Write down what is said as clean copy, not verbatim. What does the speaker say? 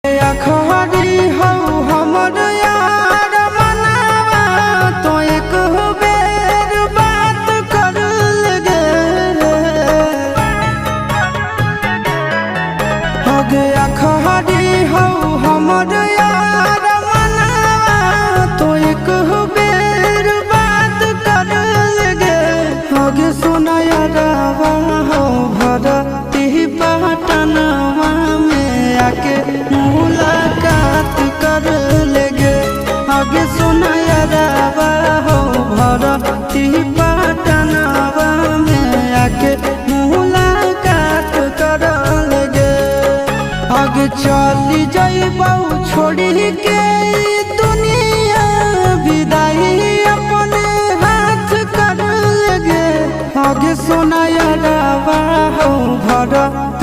अखबारी हो हमर यार मनावा तो एक बेर बात कर लगे होगे अखबारी हो हमर यार मनावा तो एक बेर बात कर लगे होगे सुना यारवा हो भरती पटनवा में आके मुलाकात कर लेगे आगे सुना यारवा हो भरती पटनवा में आके मुलाकात कर लेगे आगे चली जाइबौ छोड़ी के दुनिया विदाई अपने हाथ कर लेगे आगे सुना यारवा हो भरती